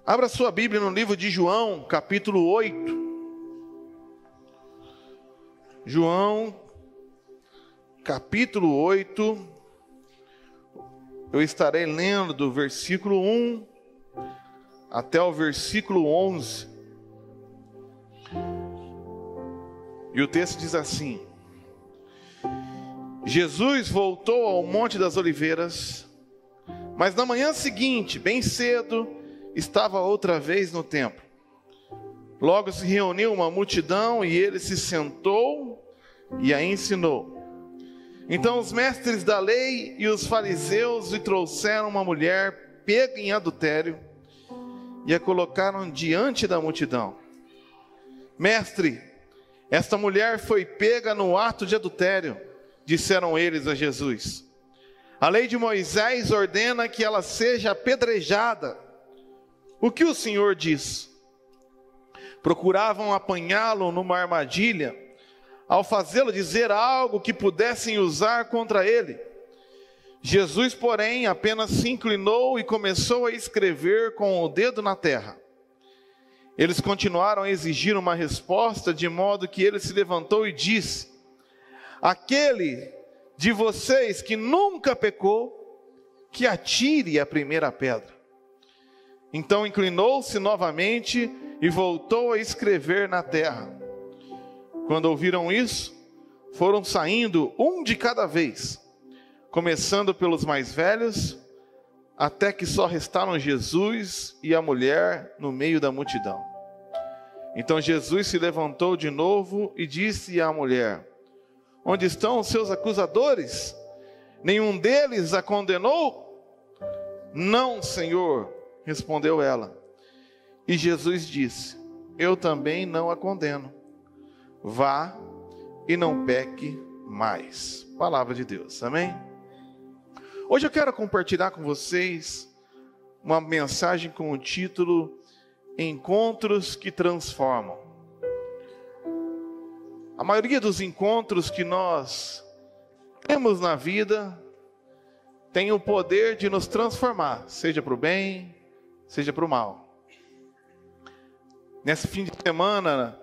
Abra sua Bíblia no livro de João, capítulo 8. João, capítulo 8. Eu estarei lendo do versículo 1 até o versículo 11. E o texto diz assim: Jesus voltou ao Monte das Oliveiras, mas na manhã seguinte, bem cedo, estava outra vez no templo. Logo se reuniu uma multidão e ele se sentou e a ensinou. Então os mestres da lei e os fariseus lhe trouxeram uma mulher pega em adultério e a colocaram diante da multidão. Mestre, esta mulher foi pega no ato de adultério, disseram eles a Jesus. A lei de Moisés ordena que ela seja apedrejada. O que o Senhor diz? Procuravam apanhá-lo numa armadilha, ao fazê-lo dizer algo que pudessem usar contra ele. Jesus, porém, apenas se inclinou e começou a escrever com o dedo na terra. Eles continuaram a exigir uma resposta, de modo que ele se levantou e disse: aquele de vocês que nunca pecou, que atire a primeira pedra. Então inclinou-se novamente e voltou a escrever na terra. Quando ouviram isso, foram saindo um de cada vez, começando pelos mais velhos, até que só restaram Jesus e a mulher no meio da multidão. Então Jesus se levantou de novo e disse à mulher: onde estão os seus acusadores? Nenhum deles a condenou? Não, Senhor, respondeu ela. E Jesus disse: eu também não a condeno. Vá e não peque mais. Palavra de Deus, amém? Hoje eu quero compartilhar com vocês uma mensagem com o título Encontros que Transformam. A maioria dos encontros que nós temos na vida tem o poder de nos transformar, seja para o bem, seja para o mal. Nesse fim de semana,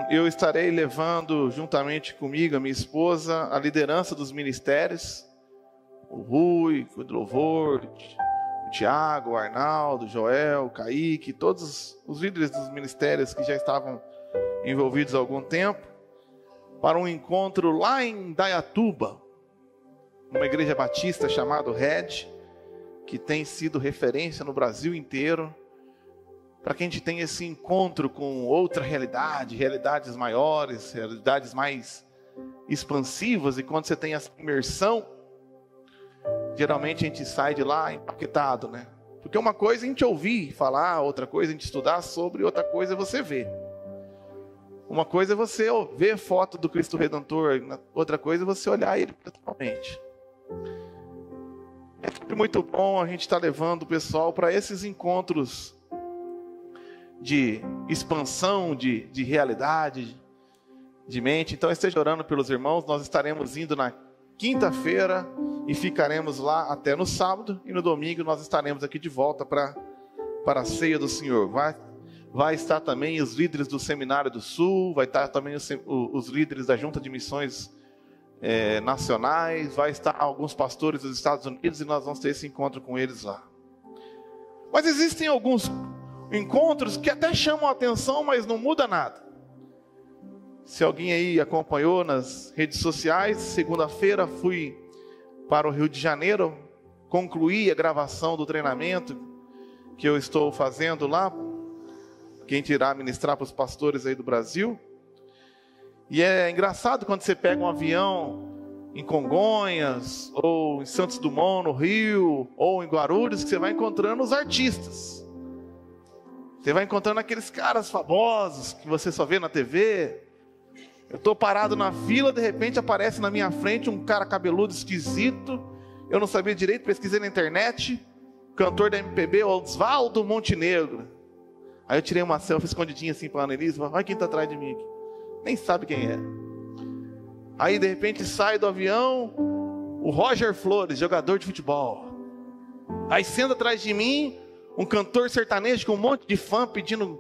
eu estarei levando juntamente comigo, a minha esposa, a liderança dos ministérios, o Rui, o Louvor, o Tiago, o Arnaldo, o Joel, o Kaique, todos os líderes dos ministérios que já estavam envolvidos há algum tempo, para um encontro lá em Dayatuba, uma igreja batista chamada Red, que tem sido referência no Brasil inteiro, para que a gente tenha esse encontro com outra realidade, realidades maiores, realidades mais expansivas. E quando você tem essa imersão, geralmente a gente sai de lá impactado, né? Porque uma coisa é a gente ouvir falar, outra coisa é a gente estudar sobre, outra coisa é você ver. Uma coisa é você ver foto do Cristo Redentor, outra coisa é você olhar ele pessoalmente. É sempre muito bom a gente estar levando o pessoal para esses encontros de expansão, de realidade, de mente. Então esteja orando pelos irmãos. Nós estaremos indo na quinta-feira e ficaremos lá até no sábado, e no domingo nós estaremos aqui de volta para a ceia do Senhor. Vai estar também os líderes do Seminário do Sul, vai estar também os líderes da Junta de Missões Nacionais, vai estar alguns pastores dos Estados Unidos, e nós vamos ter esse encontro com eles lá. Mas existem alguns encontros que até chamam a atenção, mas não muda nada. Se alguém aí acompanhou nas redes sociais, segunda-feira fui para o Rio de Janeiro, concluí a gravação do treinamento que eu estou fazendo lá, que a gente irá ministrar para os pastores aí do Brasil. E é engraçado quando você pega um avião em Congonhas, ou em Santos Dumont, no Rio, ou em Guarulhos, que você vai encontrando os artistas. Você vai encontrando aqueles caras famosos que você só vê na TV. Eu estou parado na fila, de repente aparece na minha frente um cara cabeludo esquisito. Eu não sabia direito, pesquisei na internet. Cantor da MPB, Oswaldo Montenegro. Aí eu tirei uma selfie escondidinha assim para a Annelise. Olha quem está atrás de mim aqui. Nem sabe quem é. Aí de repente sai do avião o Roger Flores, jogador de futebol. Aí senta atrás de mim um cantor sertanejo com um monte de fã pedindo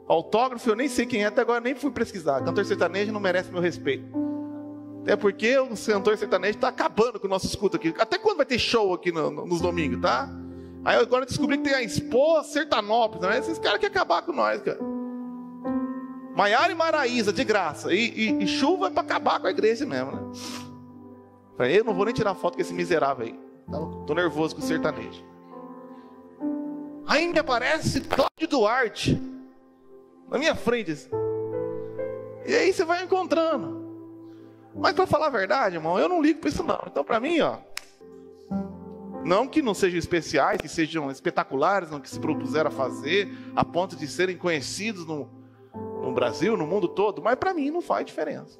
autógrafo. Eu nem sei quem é, até agora nem fui pesquisar. Cantor sertanejo não merece meu respeito. Até porque o cantor sertanejo está acabando com o nosso escudo aqui. Até quando vai ter show aqui nos domingos, tá? Aí agora eu descobri que tem a Expo Sertanópolis, né? Esses caras querem acabar com nós, cara. Maiara e Maraísa, de graça. E chuva é para acabar com a igreja mesmo, né? Falei, eu não vou nem tirar foto com esse miserável aí. Tô nervoso com o sertanejo. Aí me aparece Cláudio Duarte na minha frente. Assim. E aí você vai encontrando. Mas para falar a verdade, irmão, eu não ligo para isso não. Então para mim, ó, não que não sejam especiais, que sejam espetaculares, não que se propuseram a fazer, a ponto de serem conhecidos no Brasil, no mundo todo, mas para mim não faz diferença.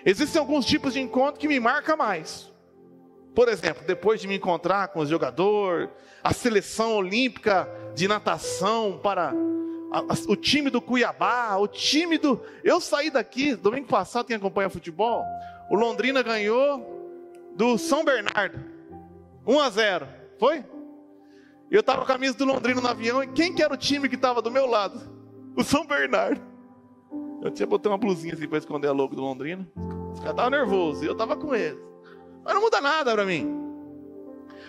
Existem alguns tipos de encontro que me marcam mais. Por exemplo, depois de me encontrar com os jogadores, a seleção olímpica de natação para o time do Cuiabá, o time do... Eu saí daqui, domingo passado, quem acompanha futebol, o Londrina ganhou do São Bernardo, 1-0, foi? Eu estava com a camisa do Londrina no avião, e quem que era o time que estava do meu lado? O São Bernardo. Eu tinha botado uma blusinha assim para esconder a logo do Londrina. Os caras estavam nervosos, e eu estava com eles. Mas não muda nada para mim.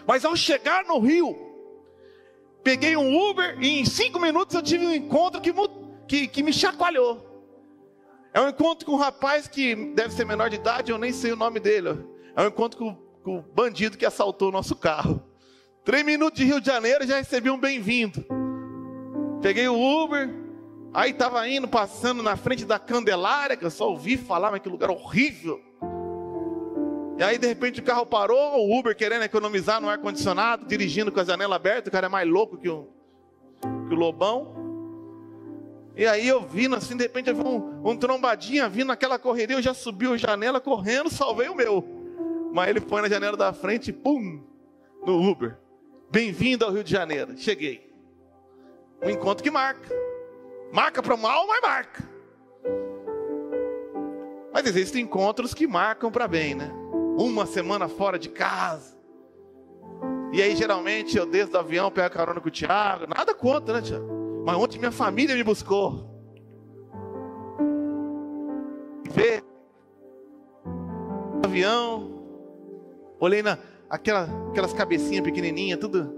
Mas ao chegar no Rio, peguei um Uber e em 5 minutos eu tive um encontro que me chacoalhou. É um encontro com um rapaz que deve ser menor de idade, eu nem sei o nome dele. É um encontro com o bandido que assaltou o nosso carro. 3 minutos de Rio de Janeiro, já recebi um bem-vindo. Peguei o Uber, aí estava indo, passando na frente da Candelária, que eu só ouvi falar, mas que lugar horrível. E aí de repente o carro parou, o Uber querendo economizar no ar-condicionado, dirigindo com a janela aberta, o cara é mais louco que o Lobão. E aí eu vindo assim, de repente eu vi um trombadinha vindo naquela correria, eu já subi a janela correndo, salvei o meu. Mas ele foi na janela da frente, pum, no Uber. Bem-vindo ao Rio de Janeiro, cheguei. Um encontro que marca. Marca para o mal, mas marca. Mas existem encontros que marcam para bem, né? Uma semana fora de casa. E aí geralmente eu desço do avião, pego a carona com o Thiago. Nada contra, né, Thiago? Mas ontem minha família me buscou. Vê o avião. Olhei aquelas cabecinhas pequenininhas, tudo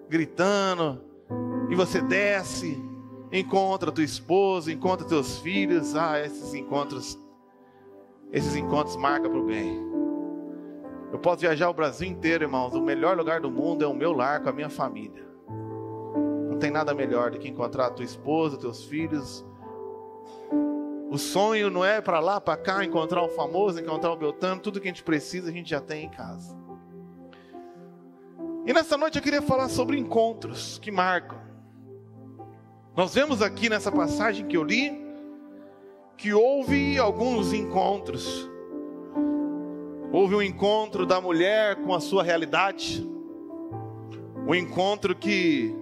gritando. E você desce, encontra tua esposa, encontra teus filhos. Esses encontros marcam para o bem. Eu posso viajar o Brasil inteiro, irmãos. O melhor lugar do mundo é o meu lar com a minha família. Não tem nada melhor do que encontrar a tua esposa, teus filhos. O sonho não é para lá, para cá, encontrar o famoso, encontrar o Beltrano. Tudo que a gente precisa, a gente já tem em casa. E nessa noite eu queria falar sobre encontros que marcam. Nós vemos aqui nessa passagem que eu li, que houve alguns encontros. Houve um encontro da mulher com a sua realidade. Um encontro que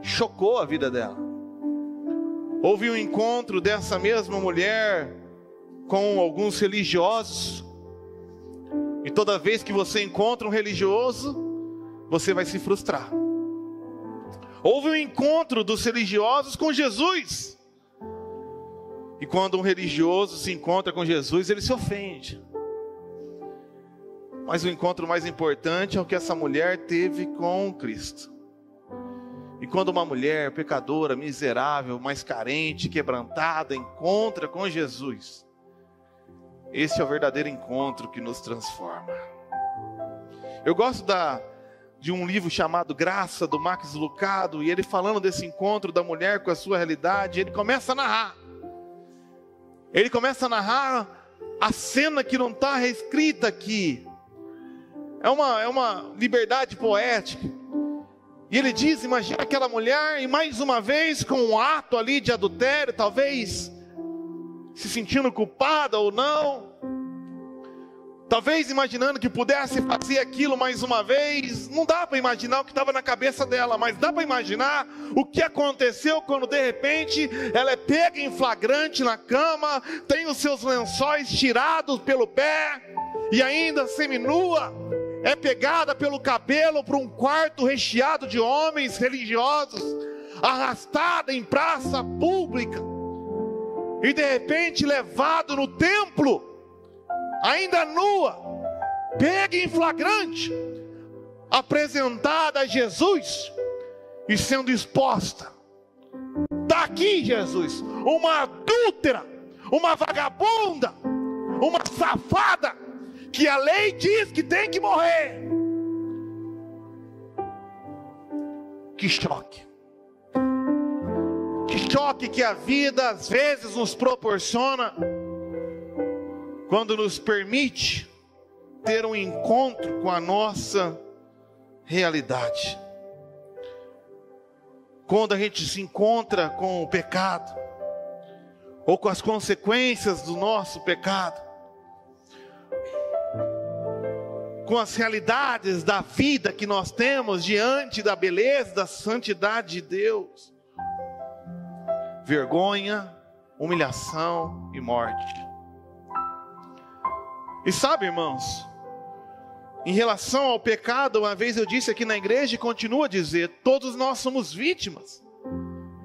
chocou a vida dela. Houve um encontro dessa mesma mulher com alguns religiosos. E toda vez que você encontra um religioso, você vai se frustrar. Houve um encontro dos religiosos com Jesus. E quando um religioso se encontra com Jesus, ele se ofende. Mas o encontro mais importante é o que essa mulher teve com Cristo. E quando uma mulher pecadora, miserável, mais carente, quebrantada, encontra com Jesus, esse é o verdadeiro encontro que nos transforma. Eu gosto de um livro chamado Graça, do Max Lucado, e ele falando desse encontro da mulher com a sua realidade, ele começa a narrar. Ele começa a narrar a cena que não está reescrita aqui. É uma liberdade poética. E ele diz, imagina aquela mulher, e mais uma vez com um ato ali de adultério, talvez se sentindo culpada ou não. Talvez imaginando que pudesse fazer aquilo mais uma vez. Não dá para imaginar o que estava na cabeça dela, mas dá para imaginar o que aconteceu quando de repente ela é pega em flagrante na cama, tem os seus lençóis tirados pelo pé, e ainda seminua, é pegada pelo cabelo para um quarto recheado de homens religiosos, arrastada em praça pública, e de repente levado no templo, ainda nua, pega em flagrante, apresentada a Jesus e sendo exposta. Está aqui Jesus, uma adúltera, uma vagabunda, uma safada, que a lei diz que tem que morrer. Que choque. Que choque que a vida às vezes nos proporciona, quando nos permite ter um encontro com a nossa realidade. Quando a gente se encontra com o pecado, ou com as consequências do nosso pecado, com as realidades da vida que nós temos diante da beleza, da santidade de Deus. Vergonha, humilhação e morte. E sabe, irmãos, em relação ao pecado, uma vez eu disse aqui na igreja e continuo a dizer, todos nós somos vítimas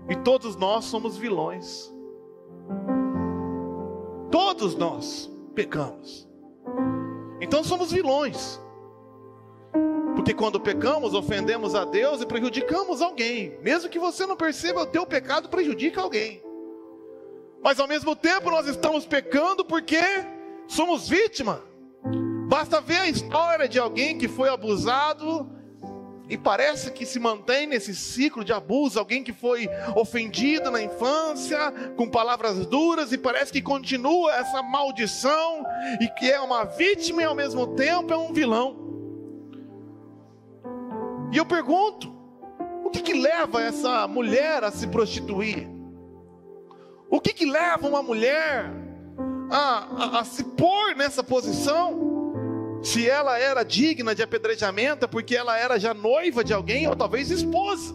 e todos nós somos vilões. Todos nós pecamos. Então somos vilões. Porque quando pecamos, ofendemos a Deus e prejudicamos alguém. Mesmo que você não perceba, o teu pecado prejudica alguém. Mas ao mesmo tempo nós estamos pecando porque somos vítima. Basta ver a história de alguém que foi abusado e parece que se mantém nesse ciclo de abuso. Alguém que foi ofendido na infância com palavras duras e parece que continua essa maldição, e que é uma vítima e ao mesmo tempo é um vilão. E eu pergunto, o que leva essa mulher a se prostituir? O que leva uma mulher a se pôr nessa posição? Se ela era digna de apedrejamento, porque ela era já noiva de alguém, ou talvez esposa.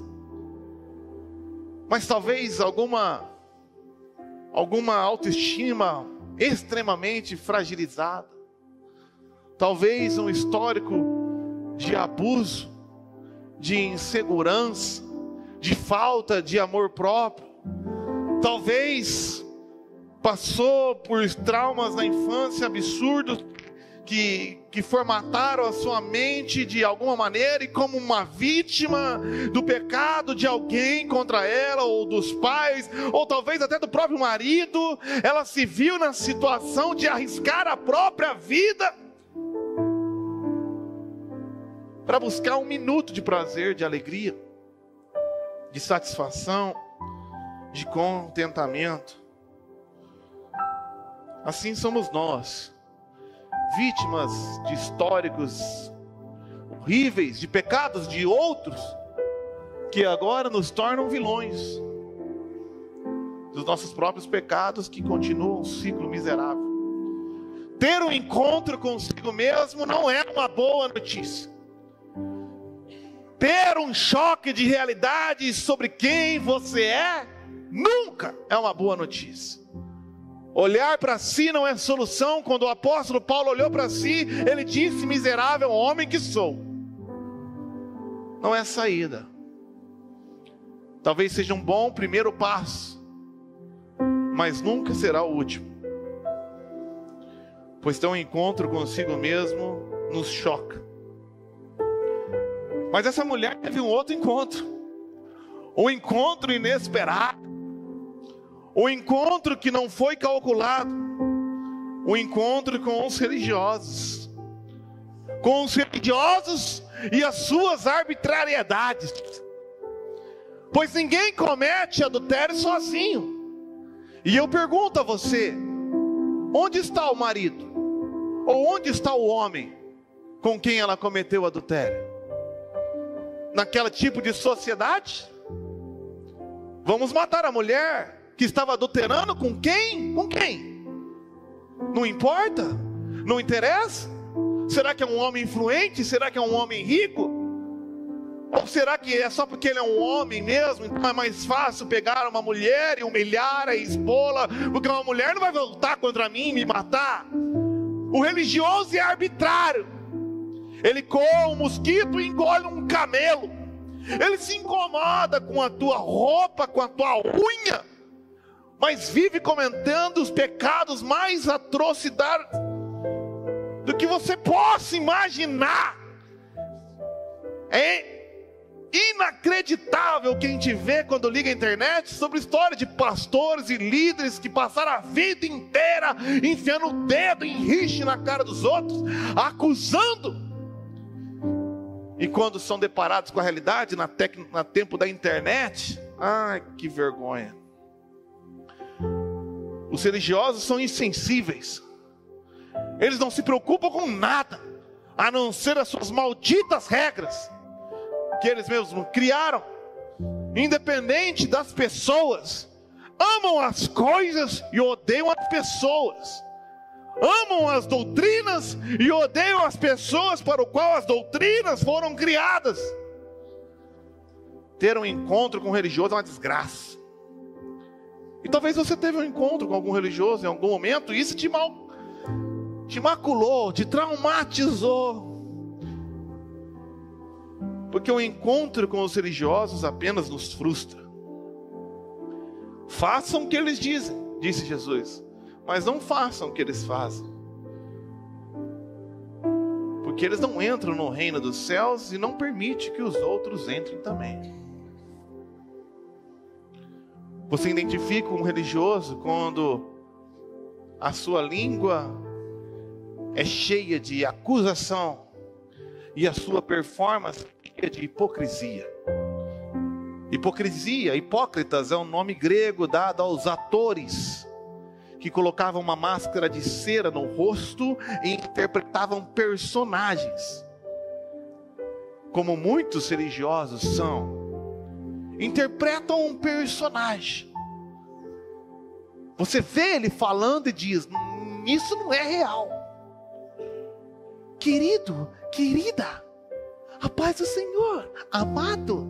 Mas talvez alguma autoestima extremamente fragilizada. Talvez um histórico de abuso, de insegurança, de falta de amor próprio. Talvez passou por traumas na infância absurdos, que formataram a sua mente de alguma maneira, e como uma vítima do pecado de alguém contra ela, ou dos pais, ou talvez até do próprio marido, ela se viu na situação de arriscar a própria vida para buscar um minuto de prazer, de alegria, de satisfação, de contentamento. Assim somos nós, vítimas de históricos horríveis, de pecados de outros, que agora nos tornam vilões dos nossos próprios pecados, que continuam um ciclo miserável. Ter um encontro consigo mesmo não é uma boa notícia. Ter um choque de realidade sobre quem você é, nunca é uma boa notícia. Olhar para si não é solução. Quando o apóstolo Paulo olhou para si, ele disse: miserável homem que sou. Não é saída. Talvez seja um bom primeiro passo, mas nunca será o último. Pois ter um encontro consigo mesmo nos choca. Mas essa mulher teve um outro encontro. Um encontro inesperado. Um encontro que não foi calculado. Um encontro com os religiosos. Com os religiosos e as suas arbitrariedades. Pois ninguém comete adultério sozinho. E eu pergunto a você: onde está o marido? Ou onde está o homem com quem ela cometeu adultério? Naquela tipo de sociedade? Vamos matar a mulher que estava adulterando com quem? Com quem? Não importa? Não interessa? Será que é um homem influente? Será que é um homem rico? Ou será que é só porque ele é um homem mesmo, então é mais fácil pegar uma mulher e humilhar e expô-la, porque uma mulher não vai voltar contra mim e me matar? O religioso é arbitrário. Ele coa um mosquito e engole um camelo. Ele se incomoda com a tua roupa, com a tua unha, mas vive comentando os pecados mais atrocidades do que você possa imaginar. É inacreditável o que a gente vê quando liga a internet sobre história de pastores e líderes que passaram a vida inteira enfiando o dedo em rixe na cara dos outros, acusando. E quando são deparados com a realidade na tempo da internet, ai, que vergonha. Os religiosos são insensíveis. Eles não se preocupam com nada, a não ser as suas malditas regras que eles mesmos criaram. Independente das pessoas, amam as coisas e odeiam as pessoas. Amam as doutrinas e odeiam as pessoas para o qual as doutrinas foram criadas. Ter um encontro com um religioso é uma desgraça. E talvez você teve um encontro com algum religioso em algum momento, e isso te maculou, te traumatizou. Porque o encontro com os religiosos apenas nos frustra. Façam o que eles dizem, disse Jesus, mas não façam o que eles fazem. Porque eles não entram no reino dos céus e não permitem que os outros entrem também. Você identifica um religioso quando a sua língua é cheia de acusação e a sua performance é de hipocrisia. Hipocrisia, hipócritas, é um nome grego dado aos atores que colocavam uma máscara de cera no rosto e interpretavam personagens, como muitos religiosos são. Interpretam um personagem. Você vê ele falando e diz: isso não é real. Querido, querida, a paz do Senhor, amado,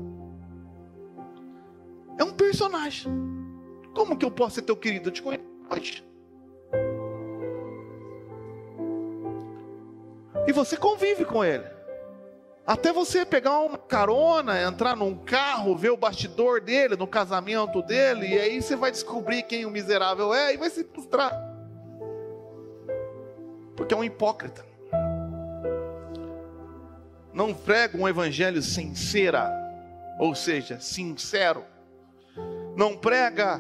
é um personagem. Como que eu posso ser teu querido? Eu te conheço hoje. E você convive com ele. Até você pegar uma carona, entrar num carro, ver o bastidor dele, no casamento dele, e aí você vai descobrir quem o miserável é e vai se frustrar. Porque é um hipócrita. Não prega um evangelho sincero, ou seja, sincero. Não prega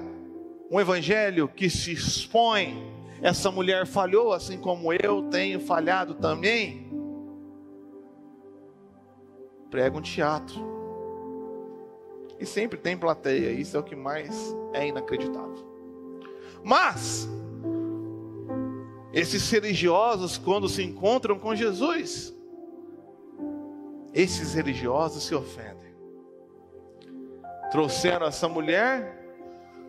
um evangelho que se expõe. Essa mulher falhou assim como eu tenho falhado também. Prega um teatro. E sempre tem plateia. Isso é o que mais é inacreditável. Mas esses religiosos, quando se encontram com Jesus, esses religiosos se ofendem. Trouxeram essa mulher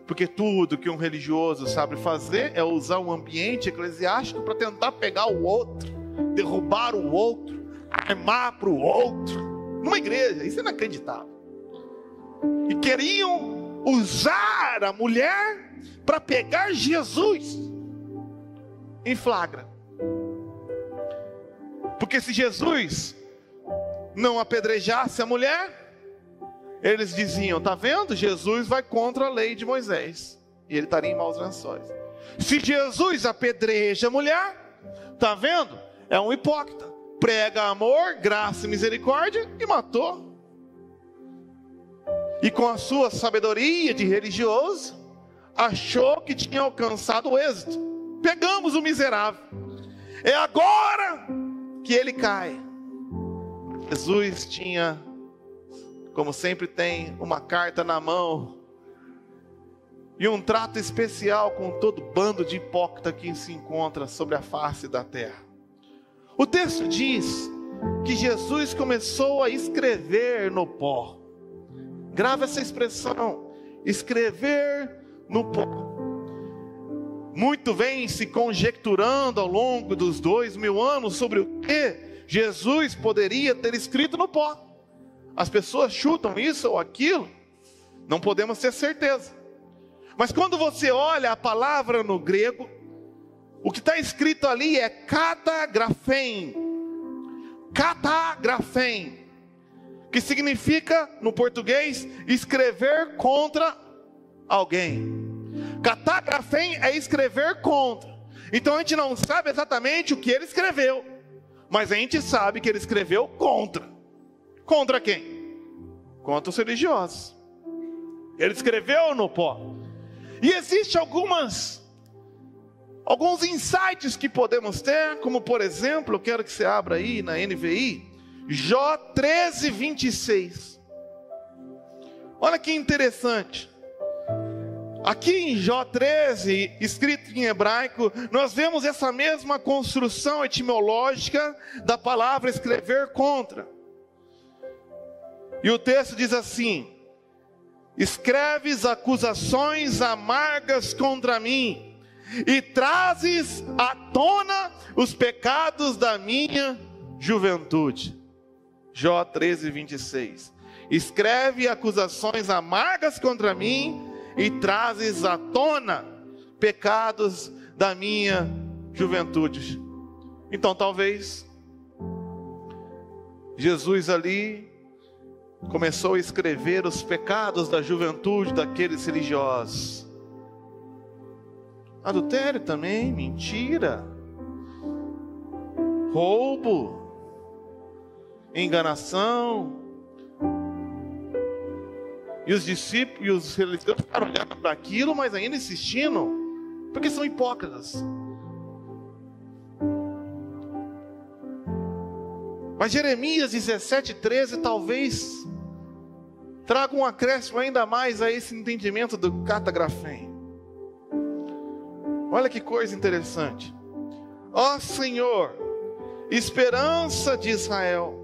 porque tudo que um religioso sabe fazer é usar um ambiente eclesiástico para tentar pegar o outro, derrubar o outro, armar para o outro. Numa igreja, isso é inacreditável. E queriam usar a mulher para pegar Jesus em flagra. Porque se Jesus não apedrejasse a mulher, eles diziam: tá vendo? Jesus vai contra a lei de Moisés, e ele estaria em maus lençóis. Se Jesus apedreja a mulher, tá vendo? É um hipócrita. Prega amor, graça e misericórdia e matou. E com a sua sabedoria de religioso, achou que tinha alcançado o êxito. Pegamos o miserável. É agora que ele cai. Jesus tinha, como sempre tem, uma carta na mão e um trato especial com todo bando de hipócrita que se encontra sobre a face da terra. O texto diz que Jesus começou a escrever no pó. Grava essa expressão: escrever no pó. Muito vem se conjecturando ao longo dos 2000 anos sobre o que Jesus poderia ter escrito no pó. As pessoas chutam isso ou aquilo, não podemos ter certeza. Mas quando você olha a palavra no grego, o que está escrito ali é catagrafém. catagrafém, que significa, no português, escrever contra alguém. Catagrafém é escrever contra. Então a gente não sabe exatamente o que ele escreveu, mas a gente sabe que ele escreveu contra. Contra quem? Contra os religiosos. Ele escreveu no pó. E existem alguns insights que podemos ter, como por exemplo, eu quero que você abra aí na NVI, Jó 13, 26. Olha que interessante. Aqui em Jó 13, escrito em hebraico, nós vemos essa mesma construção etimológica da palavra escrever contra. E o texto diz assim: escreves acusações amargas contra mim, e trazes à tona os pecados da minha juventude. Jó 13, 26. Escreve acusações amargas contra mim, e trazes à tona pecados da minha juventude. Então talvez Jesus ali começou a escrever os pecados da juventude daqueles religiosos. Adultério também, mentira, roubo, enganação. E os discípulos e os religiosos ficaram olhando para aquilo, mas ainda insistindo, porque são hipócritas. Mas Jeremias 17, 13 talvez traga um acréscimo ainda mais a esse entendimento do catagrafém. Olha que coisa interessante. Ó Senhor, esperança de Israel,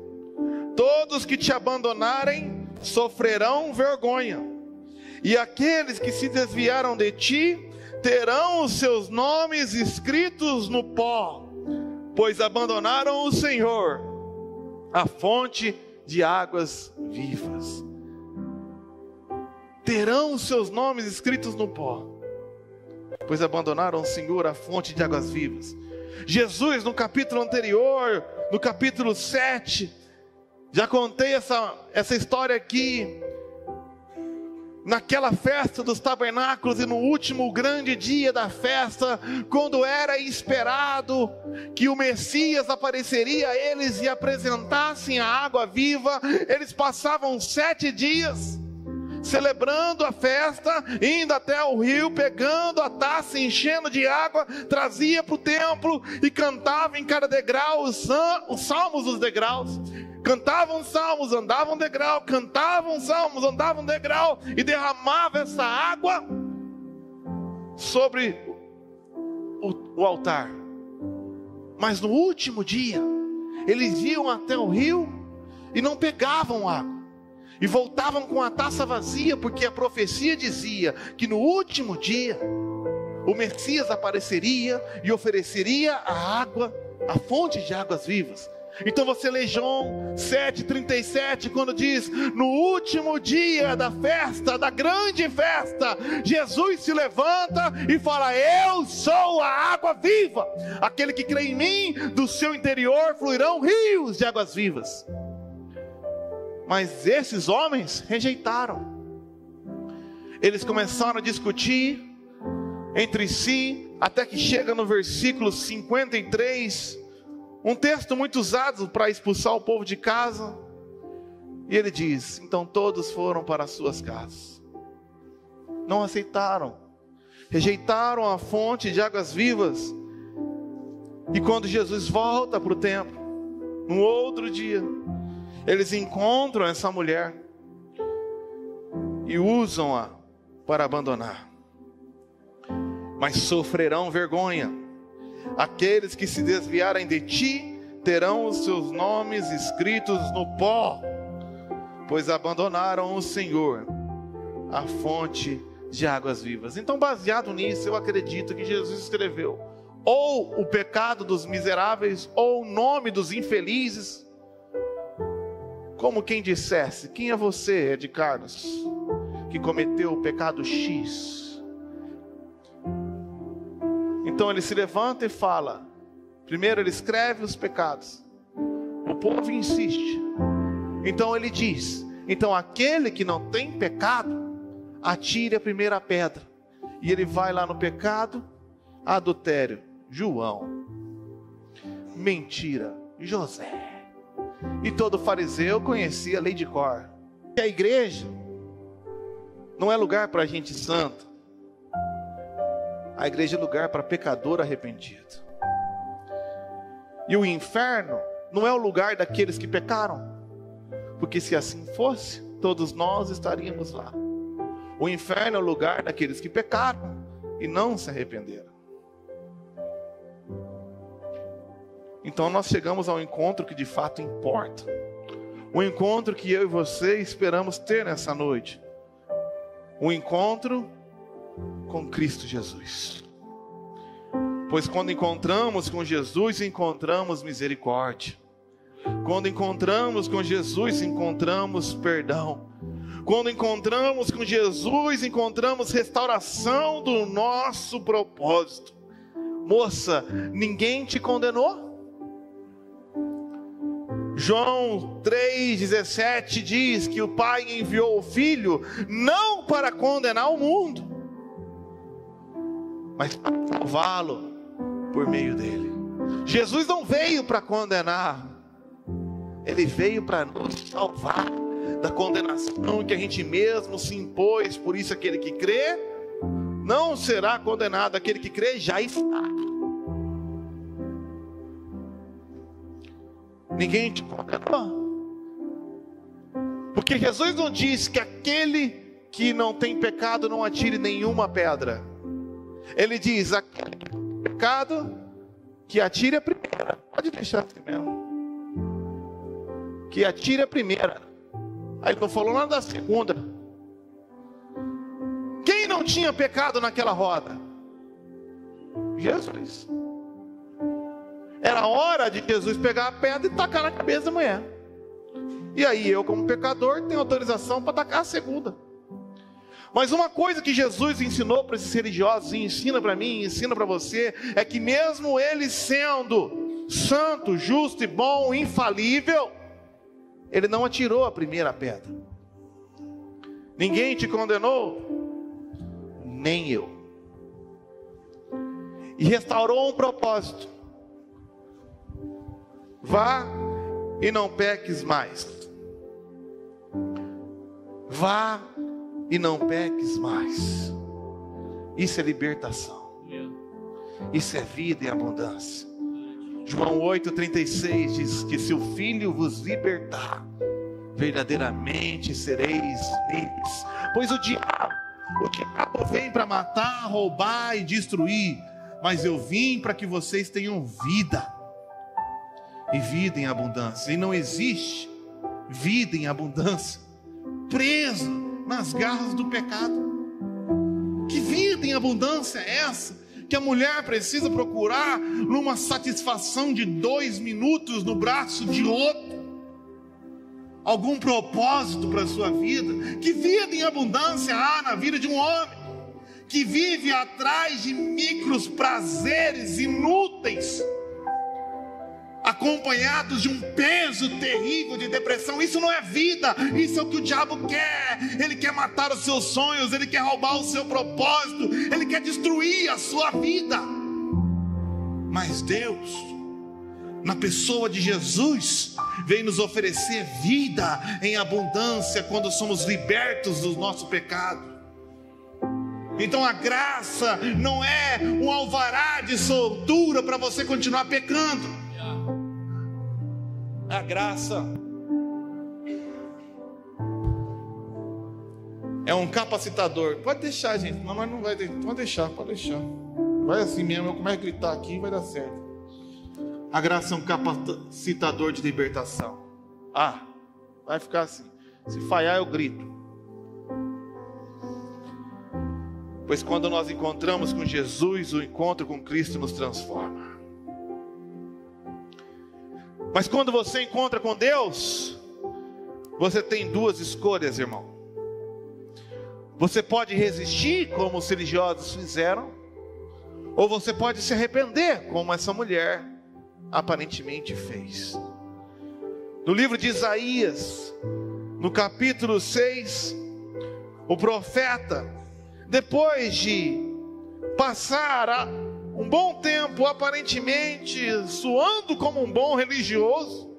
todos que te abandonarem sofrerão vergonha, e aqueles que se desviaram de ti terão os seus nomes escritos no pó, pois abandonaram o Senhor, a fonte de águas vivas. Terão os seus nomes escritos no pó, pois abandonaram o Senhor, a fonte de águas vivas. Jesus, no capítulo anterior, no capítulo 7, já contei essa história aqui, naquela festa dos tabernáculos, e no último grande dia da festa, quando era esperado que o Messias apareceria a eles e apresentassem a água viva, eles passavam 7 dias celebrando a festa, indo até o rio, pegando a taça, enchendo de água, trazia para o templo e cantava em cada degrau os salmos dos degraus. Cantavam salmos, andavam degrau, cantavam salmos, andavam degrau, e derramava essa água sobre o altar. Mas no último dia, eles iam até o rio e não pegavam água, e voltavam com a taça vazia, porque a profecia dizia que no último dia o Messias apareceria e ofereceria a água, a fonte de águas vivas. Então você lê João 7,37, quando diz: no último dia da festa, da grande festa, Jesus se levanta e fala: eu sou a água viva, aquele que crê em mim, do seu interior fluirão rios de águas vivas. Mas esses homens rejeitaram. Eles começaram a discutir entre si, até que chega no versículo 53, um texto muito usado para expulsar o povo de casa. E ele diz: então todos foram para as suas casas. Não aceitaram, rejeitaram a fonte de águas vivas. E quando Jesus volta para o templo, no outro dia, eles encontram essa mulher e usam-a para abandonar. Mas sofrerão vergonha. Aqueles que se desviarem de ti terão os seus nomes escritos no pó, pois abandonaram o Senhor, a fonte de águas vivas. Então, baseado nisso, eu acredito que Jesus escreveu ou o pecado dos miseráveis, ou o nome dos infelizes, como quem dissesse: quem é você, Ed Carlos, que cometeu o pecado X? Então ele se levanta e fala. Primeiro ele escreve os pecados, o povo insiste. Então ele diz: então aquele que não tem pecado, atire a primeira pedra. E ele vai lá no pecado: adultério, João; mentira, José. E todo fariseu conhecia a lei de cor. E a igreja não é lugar para gente santa. A igreja é lugar para pecador arrependido. E o inferno não é o lugar daqueles que pecaram, porque se assim fosse, todos nós estaríamos lá. O inferno é o lugar daqueles que pecaram e não se arrependeram. Então nós chegamos ao encontro que de fato importa. O encontro que eu e você esperamos ter nessa noite. O encontro com Cristo Jesus. Pois quando encontramos com Jesus, encontramos misericórdia. Quando encontramos com Jesus, encontramos perdão. Quando encontramos com Jesus, encontramos restauração do nosso propósito. Moça, ninguém te condenou? João 3,17 diz que o Pai enviou o Filho não para condenar o mundo, mas para salvá-lo por meio dele. Jesus não veio para condenar, ele veio para nos salvar da condenação que a gente mesmo se impôs. Por isso aquele que crê não será condenado, aquele que crê já está. Ninguém te condenou, porque Jesus não diz que aquele que não tem pecado não atire nenhuma pedra. Ele diz: aquele que tem pecado, que atire a primeira. Pode deixar assim mesmo, que atire a primeira. Aí ele não falou nada da segunda. Quem não tinha pecado naquela roda? Jesus. Era hora de Jesus pegar a pedra e tacar na cabeça da mulher. E aí eu, como pecador, tenho autorização para tacar a segunda. Mas uma coisa que Jesus ensinou para esses religiosos, e ensina para mim, e ensina para você, é que mesmo ele sendo santo, justo e bom, infalível, ele não atirou a primeira pedra. Ninguém te condenou, nem eu. E restaurou um propósito: vá e não peques mais. Vá e não peques mais. Isso é libertação. Isso é vida em abundância. João 8,36 diz que se o Filho vos libertar, verdadeiramente sereis livres. Pois o diabo vem para matar, roubar e destruir, mas eu vim para que vocês tenham vida, e vida em abundância. E não existe vida em abundância preso nas garras do pecado. Que vida em abundância é essa que a mulher precisa procurar numa satisfação de 2 minutos no braço de outro? Algum propósito para a sua vida? Que vida em abundância há na vida de um homem que vive atrás de micros prazeres inúteis, acompanhados de um peso terrível de depressão? Isso não é vida, isso é o que o diabo quer. Ele quer matar os seus sonhos, ele quer roubar o seu propósito, ele quer destruir a sua vida. Mas Deus, na pessoa de Jesus, vem nos oferecer vida em abundância quando somos libertos do nosso pecado. Então a graça não é um alvará de soltura para você continuar pecando. A graça é um capacitador. Pode deixar, gente. Não, mas não vai. Pode deixar, pode deixar. Vai assim mesmo. Eu começo a gritar aqui e vai dar certo. A graça é um capacitador de libertação. Ah, vai ficar assim. Se falhar, eu grito. Pois quando nós encontramos com Jesus, o encontro com Cristo nos transforma. Mas quando você encontra com Deus, você tem 2 escolhas, irmão. Você pode resistir, como os religiosos fizeram, ou você pode se arrepender, como essa mulher aparentemente fez. No livro de Isaías, no capítulo 6, o profeta, depois de passar um bom tempo aparentemente soando como um bom religioso,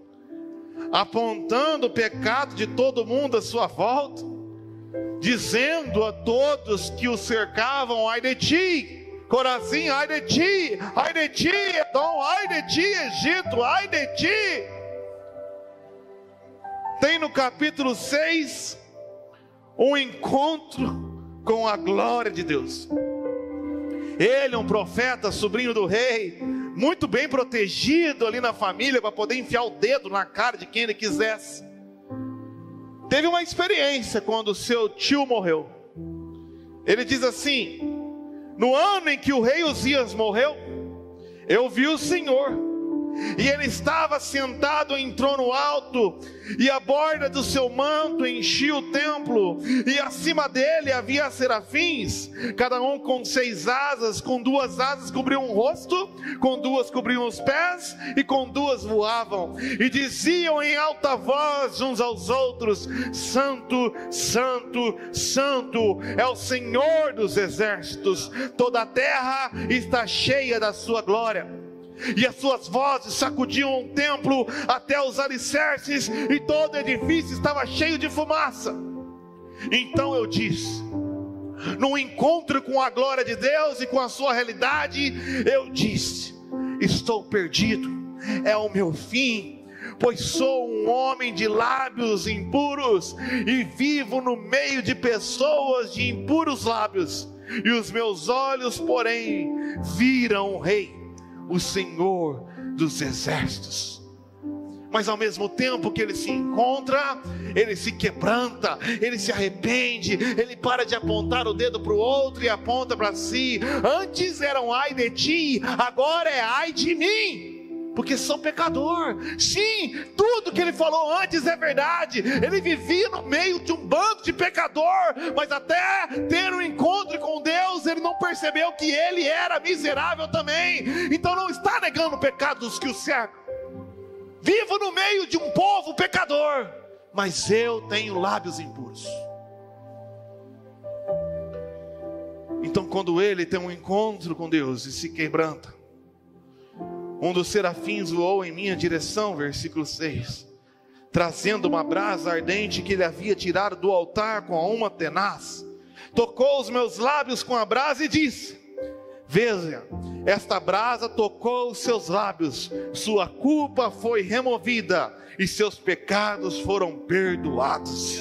apontando o pecado de todo mundo à sua volta, dizendo a todos que o cercavam: ai de ti, Corazim, ai de ti, Edom, ai de ti, Egito, ai de ti. Tem no capítulo 6 um encontro com a glória de Deus. Ele é um profeta, sobrinho do rei, muito bem protegido ali na família, para poder enfiar o dedo na cara de quem ele quisesse. Teve uma experiência quando seu tio morreu. Ele diz assim: no ano em que o rei Uzias morreu, eu vi o Senhor, e ele estava sentado em trono alto, e a borda do seu manto enchia o templo, e acima dele havia serafins, cada um com 6 asas, com 2 asas cobriam o rosto, com 2 cobriam os pés, e com 2 voavam, e diziam em alta voz uns aos outros: Santo, Santo, Santo é o Senhor dos exércitos, toda a terra está cheia da sua glória. E as suas vozes sacudiam o templo até os alicerces, e todo o edifício estava cheio de fumaça. Então eu disse, no encontro com a glória de Deus e com a sua realidade, eu disse: estou perdido, é o meu fim, pois sou um homem de lábios impuros, e vivo no meio de pessoas de impuros lábios, e os meus olhos, porém, viram o Rei, o Senhor dos exércitos. Mas ao mesmo tempo que ele se encontra, ele se quebranta, ele se arrepende, ele para de apontar o dedo para o outro e aponta para si. Antes era um ai de ti, agora é ai de mim, porque sou pecador. Sim, tudo que ele falou antes é verdade. Ele vivia no meio de um bando de pecador, mas até ter um encontro com Deus, ele não percebeu que ele era miserável também. Então não está negando o pecado dos que o cercam. Vivo no meio de um povo pecador, mas eu tenho lábios impuros. Então quando ele tem um encontro com Deus e se quebranta, um dos serafins voou em minha direção, versículo 6, trazendo uma brasa ardente que ele havia tirado do altar com uma tenaz. Tocou os meus lábios com a brasa e disse: veja, esta brasa tocou os seus lábios, sua culpa foi removida e seus pecados foram perdoados.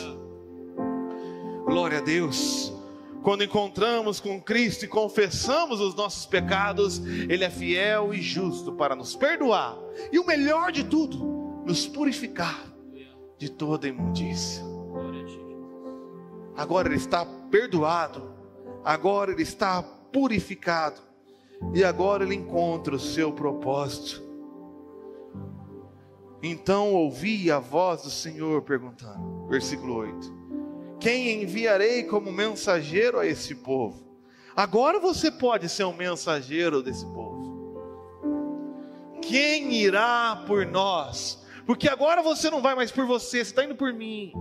Glória a Deus. Quando encontramos com Cristo e confessamos os nossos pecados, Ele é fiel e justo para nos perdoar, e o melhor de tudo, nos purificar de toda imundícia. Agora Ele está perdoado, agora Ele está purificado, e agora Ele encontra o seu propósito. Então ouvi a voz do Senhor perguntando, versículo 8: quem enviarei como mensageiro a esse povo? Agora você pode ser um mensageiro desse povo. Quem irá por nós? Porque agora você não vai mais por você, você está indo por mim.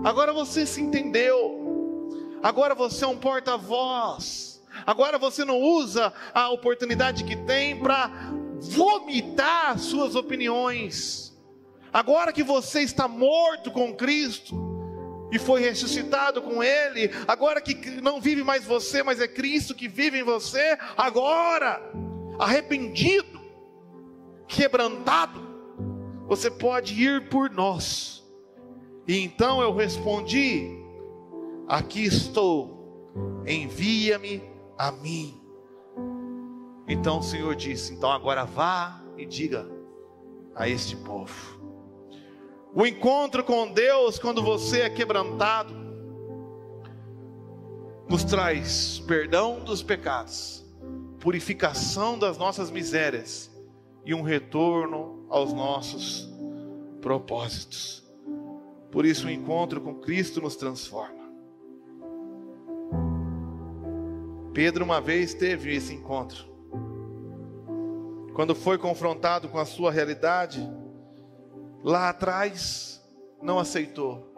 Agora você se entendeu. Agora você é um porta-voz. Agora você não usa a oportunidade que tem para vomitar suas opiniões. Agora que você está morto com Cristo e foi ressuscitado com Ele, agora que não vive mais você, mas é Cristo que vive em você, agora, arrependido, quebrantado, você pode ir por nós. E então eu respondi: aqui estou, envia-me a mim. Então o Senhor disse: então agora vá e diga a este povo. O encontro com Deus, quando você é quebrantado, nos traz perdão dos pecados, purificação das nossas misérias e um retorno aos nossos propósitos. Por isso o encontro com Cristo nos transforma. Pedro uma vez teve esse encontro. Quando foi confrontado com a sua realidade, lá atrás não aceitou.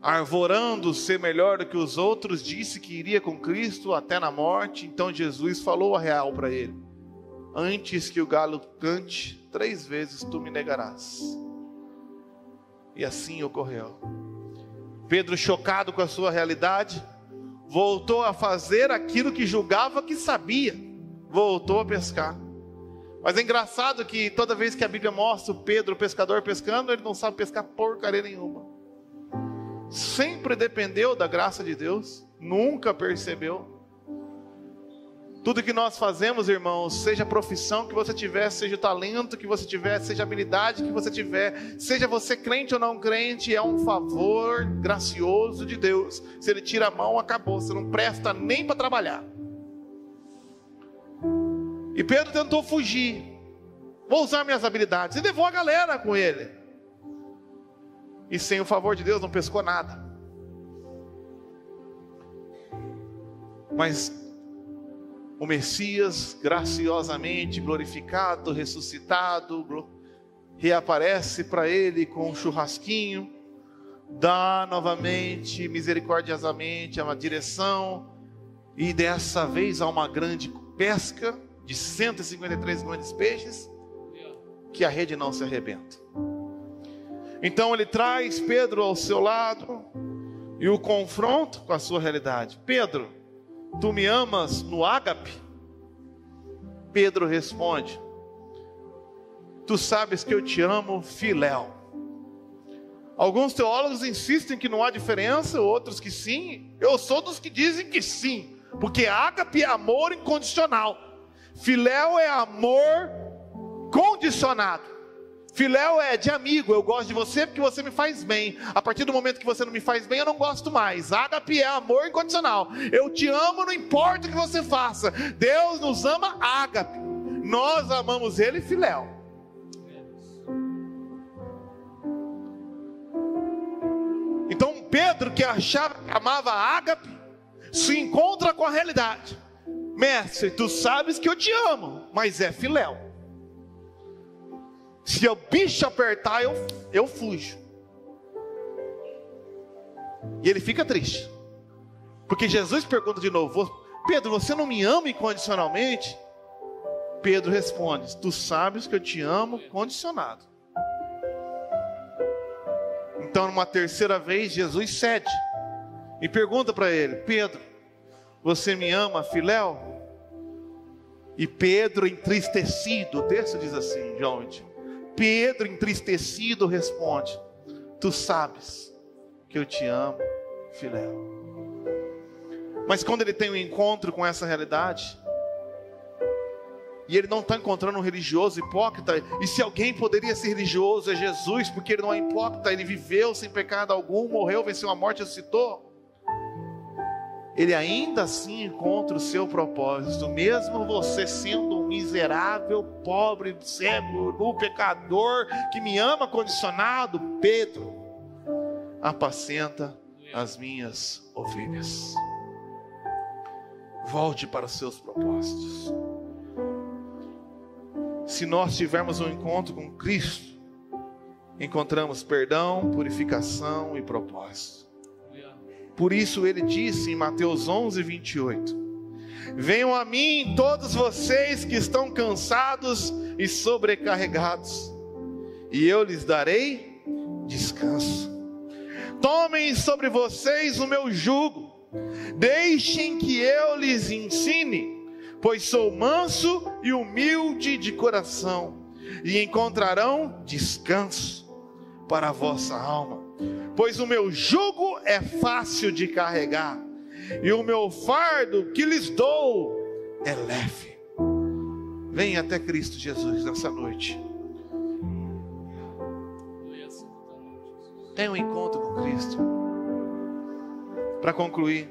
Arvorando ser melhor do que os outros, disse que iria com Cristo até na morte. Então Jesus falou a real para ele: antes que o galo cante 3 vezes tu me negarás. E assim ocorreu. Pedro, chocado com a sua realidade, voltou a fazer aquilo que julgava que sabia. Voltou a pescar. Mas é engraçado que toda vez que a Bíblia mostra o Pedro, o pescador, pescando, ele não sabe pescar porcaria nenhuma. Sempre dependeu da graça de Deus, nunca percebeu. Tudo que nós fazemos, irmãos, seja a profissão que você tiver, seja o talento que você tiver, seja a habilidade que você tiver, seja você crente ou não crente, é um favor gracioso de Deus. Se Ele tira a mão, acabou, você não presta nem para trabalhar. E Pedro tentou fugir. Vou usar minhas habilidades. E levou a galera com ele. E sem o favor de Deus não pescou nada. Mas o Messias, graciosamente glorificado, ressuscitado, reaparece para ele com um churrasquinho, dá novamente, misericordiosamente, uma direção, e dessa vez há uma grande pesca de 153 grandes peixes, que a rede não se arrebenta. Então ele traz Pedro ao seu lado e o confronta com a sua realidade. Pedro, tu me amas no ágape? Pedro responde: tu sabes que eu te amo, filéu. Alguns teólogos insistem que não há diferença, outros que sim. Eu sou dos que dizem que sim, porque ágape é amor incondicional, filéu é amor condicionado. Filéu é de amigo, eu gosto de você porque você me faz bem. A partir do momento que você não me faz bem, eu não gosto mais. Ágape é amor incondicional. Eu te amo, não importa o que você faça. Deus nos ama ágape. Nós amamos Ele, filéu. Então Pedro, que achava que amava ágape, se encontra com a realidade. Mestre, tu sabes que eu te amo, mas é filéu. Se o bicho apertar, eu fujo. E ele fica triste. Porque Jesus pergunta de novo: Pedro, você não me ama incondicionalmente? Pedro responde: tu sabes que eu te amo condicionado. Então, numa terceira vez, Jesus cede e pergunta para ele: Pedro, você me ama, filéu? E Pedro, entristecido, o texto diz assim, João 21. Pedro, entristecido, responde: tu sabes que eu te amo, filéu. Mas quando ele tem um encontro com essa realidade, e ele não está encontrando um religioso hipócrita, e se alguém poderia ser religioso é Jesus, porque ele não é hipócrita, ele viveu sem pecado algum, morreu, venceu a morte, ressuscitou. Ele ainda assim encontra o seu propósito, mesmo você sendo um miserável, pobre, cego, nu, pecador, que me ama condicionado. Pedro, apacenta as minhas ovelhas. Volte para os seus propósitos. Se nós tivermos um encontro com Cristo, encontramos perdão, purificação e propósito. Por isso ele disse em Mateus 11, 28: venham a mim todos vocês que estão cansados e sobrecarregados, e eu lhes darei descanso. Tomem sobre vocês o meu jugo, deixem que eu lhes ensine, pois sou manso e humilde de coração, e encontrarão descanso para a vossa alma. Pois o meu jugo é fácil de carregar, e o meu fardo que lhes dou é leve. Venha até Cristo Jesus nessa noite. Tenha um encontro com Cristo. Para concluir,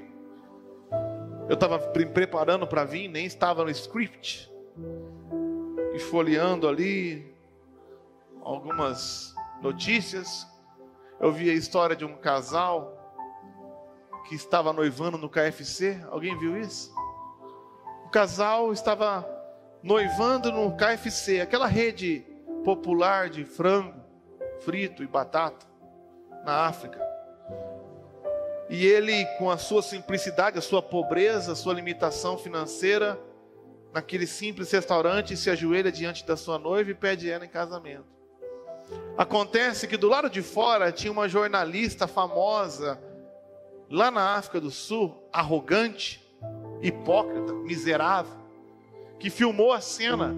eu estava preparando para vir, nem estava no script, e folheando ali algumas notícias. Eu vi a história de um casal que estava noivando no KFC. Alguém viu isso? O casal estava noivando no KFC, aquela rede popular de frango. frito e batata na África. E ele, com a sua simplicidade, a sua pobreza, a sua limitação financeira, naquele simples restaurante, se ajoelha diante da sua noiva e pede ela em casamento. Acontece que do lado de fora tinha uma jornalista famosa, lá na África do Sul, arrogante, hipócrita, miserável, que filmou a cena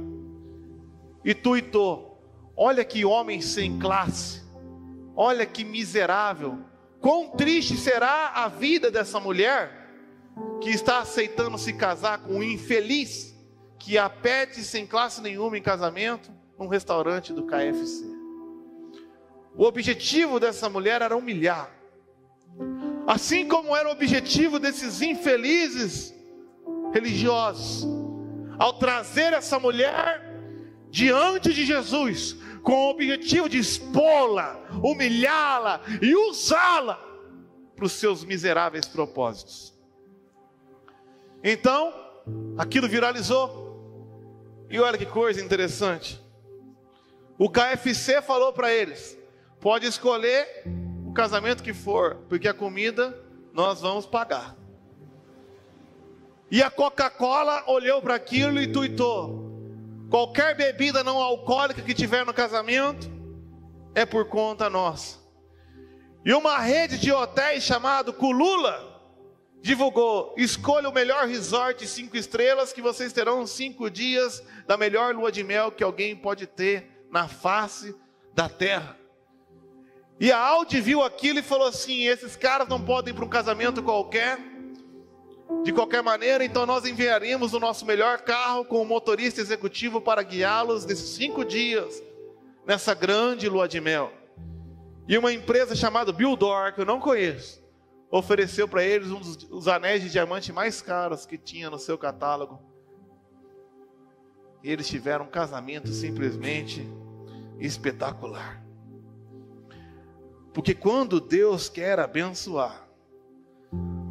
e tuitou: olha que homem sem classe, olha que miserável, quão triste será a vida dessa mulher que está aceitando se casar com um infeliz que a pede sem classe nenhuma em casamento num restaurante do KFC. O objetivo dessa mulher era humilhar, assim como era o objetivo desses infelizes religiosos, ao trazer essa mulher diante de Jesus, com o objetivo de expô-la, humilhá-la e usá-la para os seus miseráveis propósitos. Então, aquilo viralizou. E olha que coisa interessante. O KFC falou para eles: pode escolher o casamento que for, porque a comida nós vamos pagar. E a Coca-Cola olhou para aquilo e tuitou: qualquer bebida não alcoólica que tiver no casamento é por conta nossa. E uma rede de hotéis chamado Kulula divulgou: escolha o melhor resort 5 estrelas que vocês terão 5 dias da melhor lua de mel que alguém pode ter na face da terra. E a Audi viu aquilo e falou assim: esses caras não podem ir para um casamento qualquer, de qualquer maneira, então nós enviaremos o nosso melhor carro com o motorista executivo para guiá-los nesses 5 dias, nessa grande lua de mel. E uma empresa chamada Bildor, que eu não conheço, ofereceu para eles um dos anéis de diamante mais caros que tinha no seu catálogo. E eles tiveram um casamento simplesmente espetacular. Porque quando Deus quer abençoar,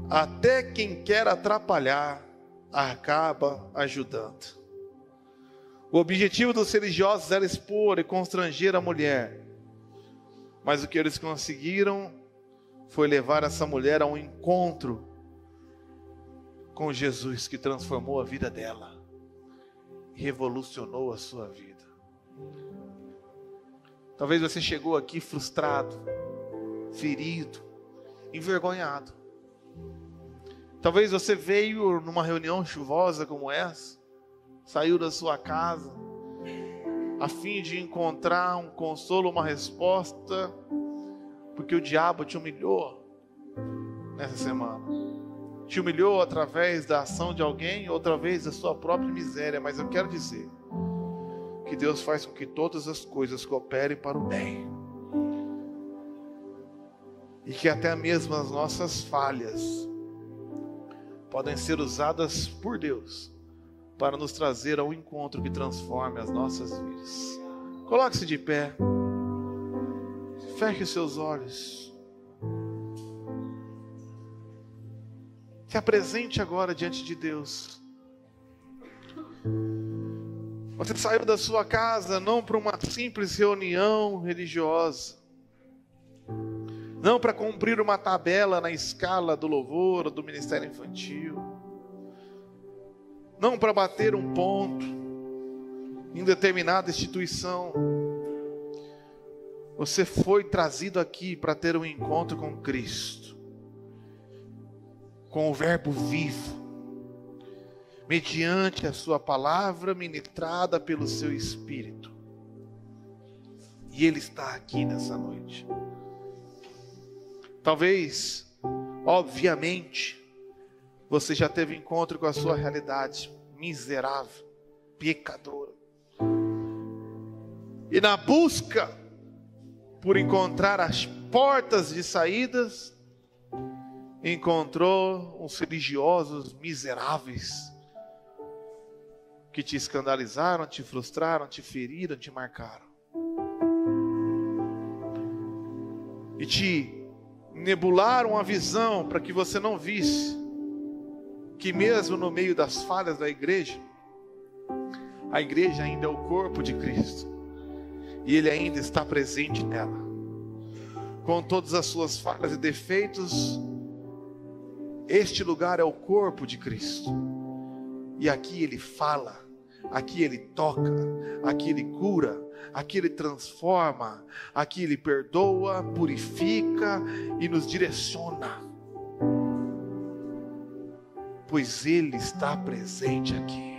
até quem quer atrapalhar acaba ajudando. O objetivo dos religiosos era expor e constranger a mulher, mas o que eles conseguiram foi levar essa mulher a um encontro com Jesus, que transformou a vida dela, revolucionou a sua vida. Talvez você chegou aqui frustrado, ferido, envergonhado. Talvez você veio numa reunião chuvosa como essa, saiu da sua casa, a fim de encontrar um consolo, uma resposta, porque o diabo te humilhou nessa semana. Te humilhou através da ação de alguém, outra vez da sua própria miséria. Mas eu quero dizer que Deus faz com que todas as coisas cooperem para o bem. E que até mesmo as nossas falhas podem ser usadas por Deus para nos trazer ao encontro que transforme as nossas vidas. Coloque-se de pé. Feche os seus olhos. Se apresente agora diante de Deus. Você saiu da sua casa não para uma simples reunião religiosa, não para cumprir uma tabela na escala do louvor ou do ministério infantil, não para bater um ponto em determinada instituição. Você foi trazido aqui para ter um encontro com Cristo, com o Verbo vivo, mediante a sua palavra ministrada pelo seu Espírito. E Ele está aqui nessa noite. Talvez, obviamente, você já teve encontro com a sua realidade miserável, pecadora. E na busca por encontrar as portas de saídas, encontrou uns religiosos miseráveis que te escandalizaram, te frustraram, te feriram, te marcaram. E te nebularam a visão para que você não visse que mesmo no meio das falhas da igreja, a igreja ainda é o corpo de Cristo. e Ele ainda está presente nela. Com todas as suas falhas e defeitos, este lugar é o corpo de Cristo. E aqui Ele fala, aqui Ele toca, aqui Ele cura, aqui Ele transforma, aqui Ele perdoa, purifica e nos direciona. Pois Ele está presente aqui.